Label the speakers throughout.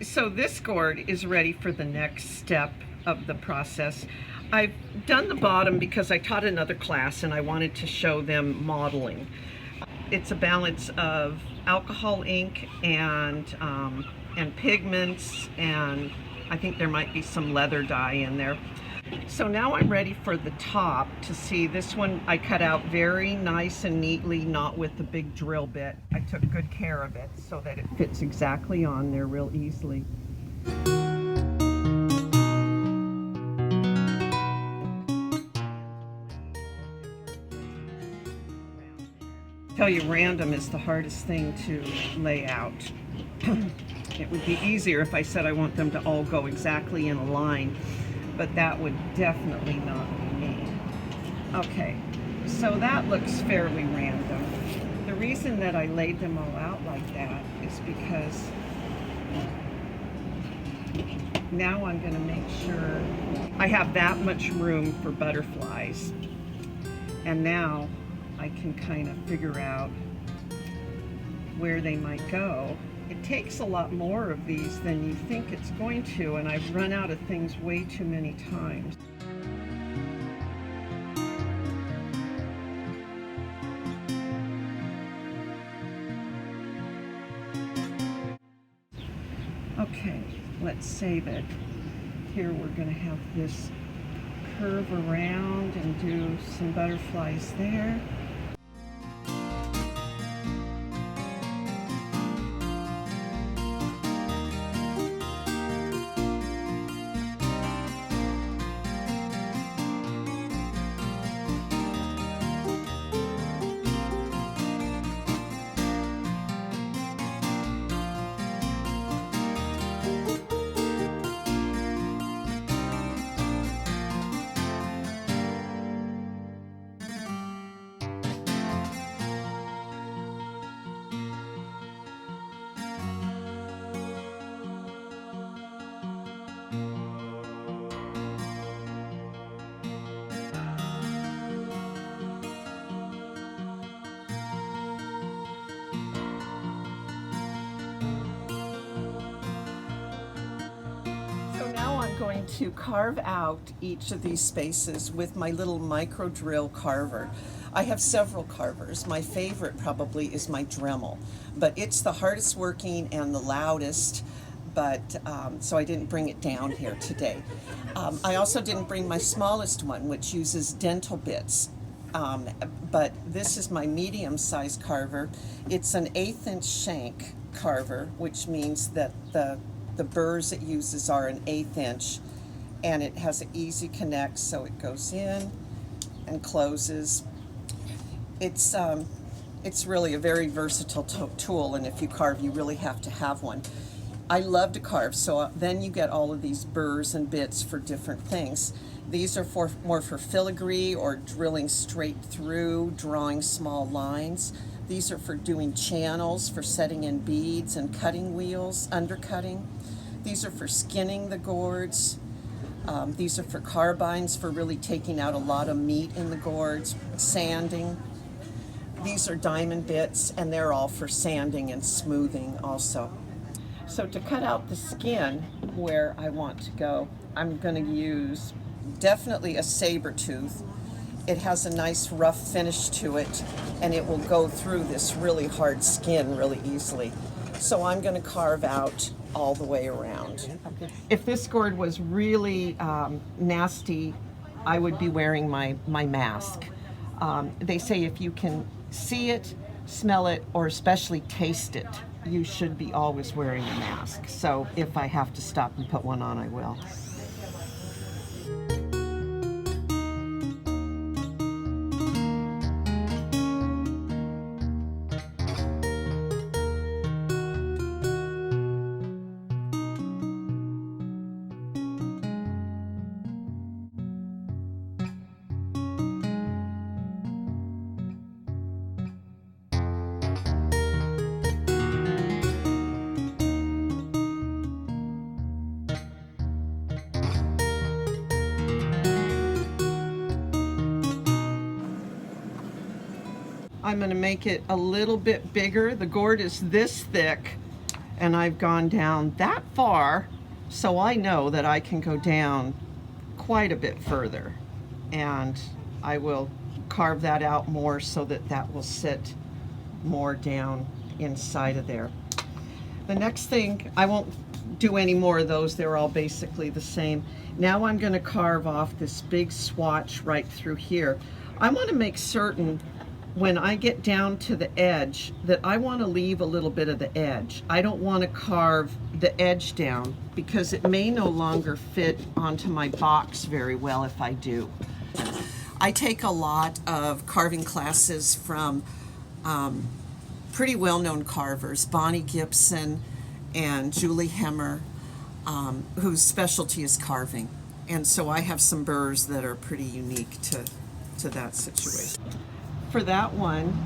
Speaker 1: So this gourd is ready for the next step of the process. I've done the bottom because I taught another class and I wanted to show them modeling. It's a balance of alcohol ink and pigments, and I think there might be some leather dye in there. So now I'm ready for the top. To see, this one I cut out very nice and neatly, not with the big drill bit. I took good care of it so that it fits exactly on there real easily. Tell you, random is the hardest thing to lay out. It would be easier if I said I want them to all go exactly in a line, but that would definitely not be me. Okay, so that looks fairly random. The reason that I laid them all out like that is because now I'm going to make sure I have that much room for butterflies. And now I can kind of figure out where they might go. It takes a lot more of these than you think it's going to, and I've run out of things way too many times. Okay, let's say that here we're going to have this curve around and do some butterflies there. Going to carve out each of these spaces with my little micro drill carver. I have several carvers. My favorite probably is my Dremel, but it's the hardest working and the loudest, but so I didn't bring it down here today. I also didn't bring my smallest one, which uses dental bits, but this is my medium-sized carver. It's an 1/8 inch shank carver, which means that the burrs it uses are an 1/8 inch, and it has an easy connect, so it goes in and closes. It's really a very versatile tool, and if you carve, you really have to have one. I love to carve, so then you get all of these burrs and bits for different things. These are more for filigree or drilling straight through, drawing small lines. These are for doing channels, for setting in beads and cutting wheels, undercutting. These are for skinning the gourds. These are for carbines, for really taking out a lot of meat in the gourds, sanding. These are diamond bits, and they're all for sanding and smoothing also. So to cut out the skin where I want to go, I'm going to use definitely a saber tooth. It has a nice rough finish to it, and it will go through this really hard skin really easily. So I'm going to carve out all the way around. If this gourd was really nasty, I would be wearing my mask. They say if you can see it, smell it, or especially taste it, you should be always wearing a mask. So if I have to stop and put one on, I will. I'm going to make it a little bit bigger. The gourd is this thick, And I've gone down that far, so I know that I can go down quite a bit further. And I will carve that out more so that that will sit more down inside of there. The next thing, I won't do any more of those, they're all basically the same. Now I'm going to carve off this big swatch right through here. I want to make certain when I get down to the edge that I want to leave a little bit of the edge. I don't want to carve the edge down because it may no longer fit onto my box very well if I do. I take a lot of carving classes from pretty well-known carvers, Bonnie Gibson and Julie Hemmer, whose specialty is carving. And so I have some burrs that are pretty unique to that situation. For that one,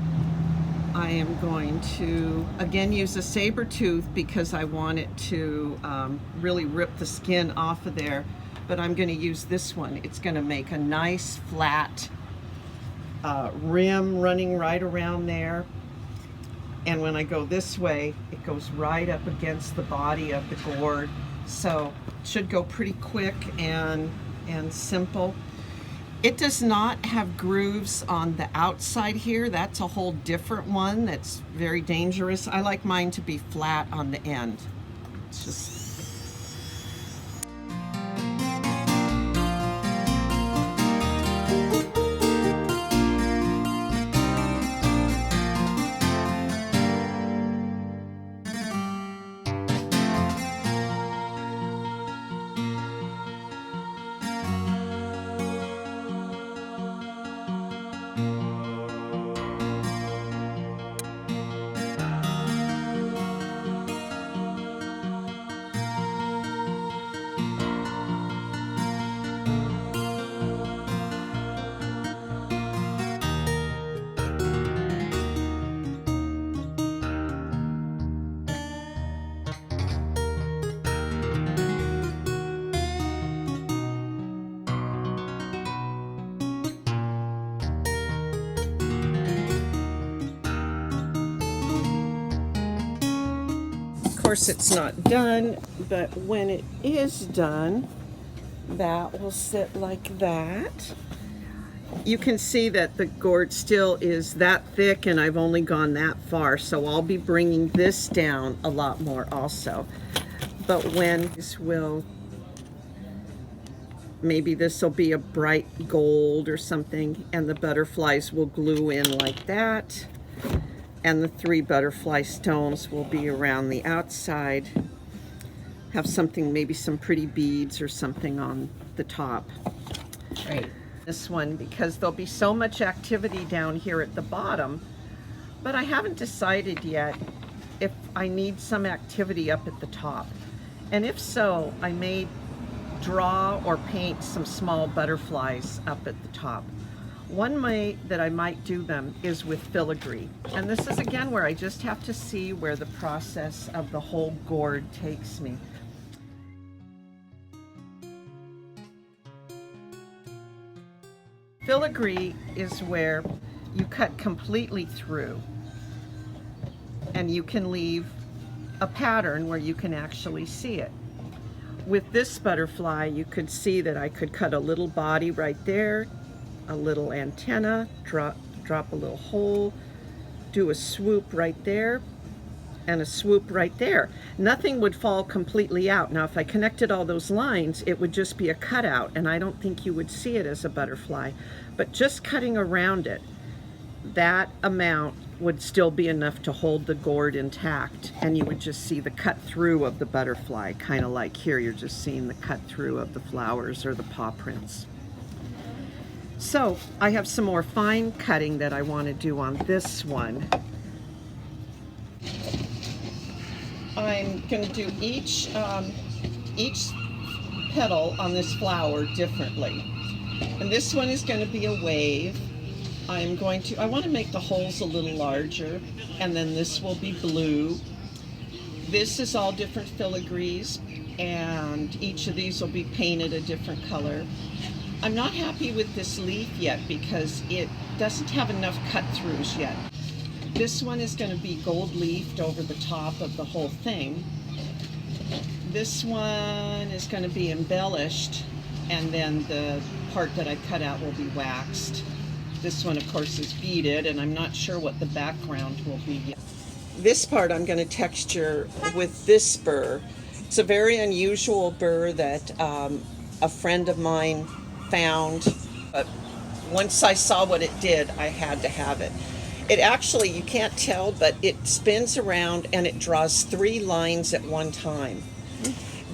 Speaker 1: I am going to, again, use a saber tooth because I want it to really rip the skin off of there. But I'm going to use this one. It's going to make a nice flat rim running right around there. And when I go this way, it goes right up against the body of the gourd. So it should go pretty quick and simple. It does not have grooves on the outside here. That's a whole different one that's very dangerous. I like mine to be flat on the end. It's just... Of course, it's not done, but when it is done, that will sit like that. You can see that the gourd still is that thick and I've only gone that far, so I'll be bringing this down a lot more also. But when this will, maybe this will be a bright gold or something, and the butterflies will glue in like that. And the 3 butterfly stones will be around the outside. Have something, maybe some pretty beads or something on the top.
Speaker 2: Right.
Speaker 1: This one, because there'll be so much activity down here at the bottom, but I haven't decided yet if I need some activity up at the top. And if so, I may draw or paint some small butterflies up at the top. One way that I might do them is with filigree. And this is again where I just have to see where the process of the whole gourd takes me. Filigree is where you cut completely through and you can leave a pattern where you can actually see it. With this butterfly, you could see that I could cut a little body right there, a little antenna, drop a little hole, do a swoop right there, and a swoop right there. Nothing would fall completely out. Now, if I connected all those lines, it would just be a cutout, and I don't think you would see it as a butterfly. But just cutting around it, that amount would still be enough to hold the gourd intact, and you would just see the cut through of the butterfly, kind of like here, you're just seeing the cut through of the flowers or the paw prints. So I have some more fine cutting that I want to do on this one. I'm going to do each petal on this flower differently. And this one is going to be a wave. I want to make the holes a little larger, and then this will be blue. This is all different filigrees, and each of these will be painted a different color. I'm not happy with this leaf yet because it doesn't have enough cut throughs yet. This one is going to be gold leafed over the top of the whole thing. This one is going to be embellished, and then the part that I cut out will be waxed. This one, of course, is beaded, and I'm not sure what the background will be yet. This part I'm going to texture with this burr. It's a very unusual burr that a friend of mine found, but once I saw what it did, I had to have it. It actually, you can't tell, but it spins around and it draws 3 lines at one time.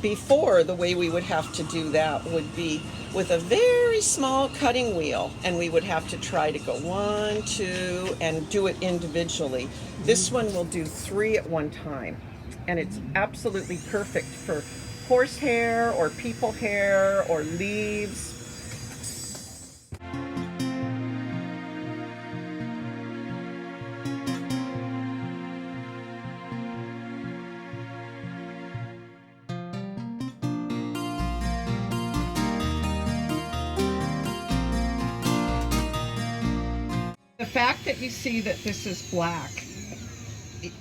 Speaker 1: Before, the way we would have to do that would be with a very small cutting wheel, and we would have to try to go 1, 2, and do it individually. This one will do 3 at one time, and it's absolutely perfect for horsehair or people hair or leaves. The fact that you see that this is black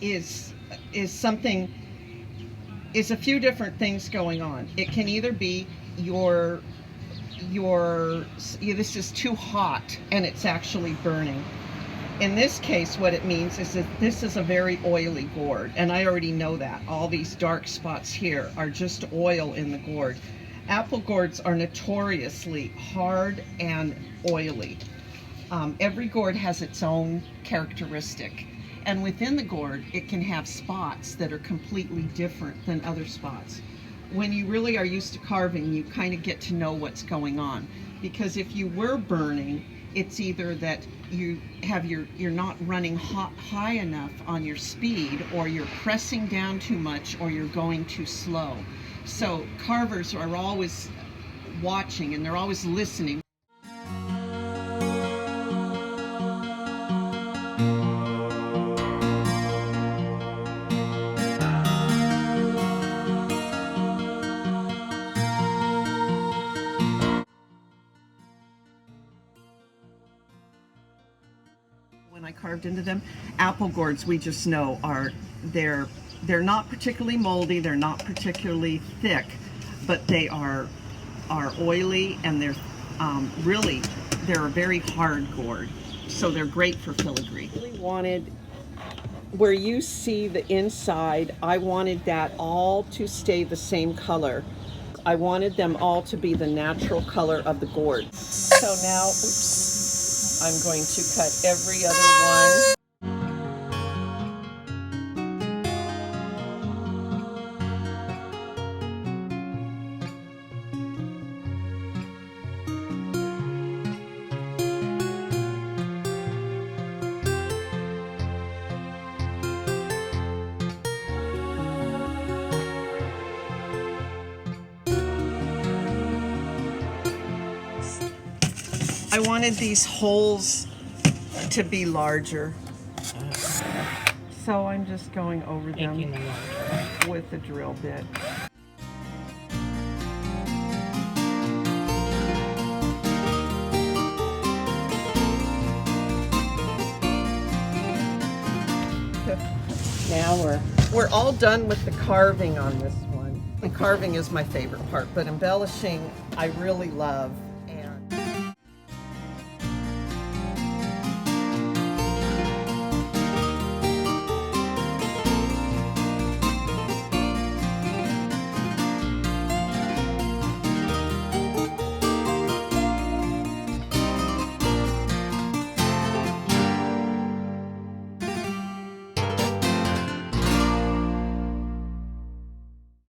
Speaker 1: is a few different things going on. It can either be this is too hot and it's actually burning. In this case, what it means is that this is a very oily gourd, and I already know that. All these dark spots here are just oil in the gourd. Apple gourds are notoriously hard and oily. Every gourd has its own characteristic, and within the gourd it can have spots that are completely different than other spots. When you really are used to carving, you kind of get to know what's going on, because if you were burning, it's either that you're not running high enough on your speed, or you're pressing down too much, or you're going too slow. So carvers are always watching and they're always listening. When I carved into them, apple gourds, we just know they're not particularly moldy, they're not particularly thick, but they are oily, and they're a very hard gourd, so they're great for filigree. I really wanted, where you see the inside, I wanted that all to stay the same color. I wanted them all to be the natural color of the gourd. So now, I'm going to cut every other one. I wanted these holes to be larger, so I'm just going over them with a drill bit. Now we're all done with the carving on this one. The carving is my favorite part, but embellishing I really love.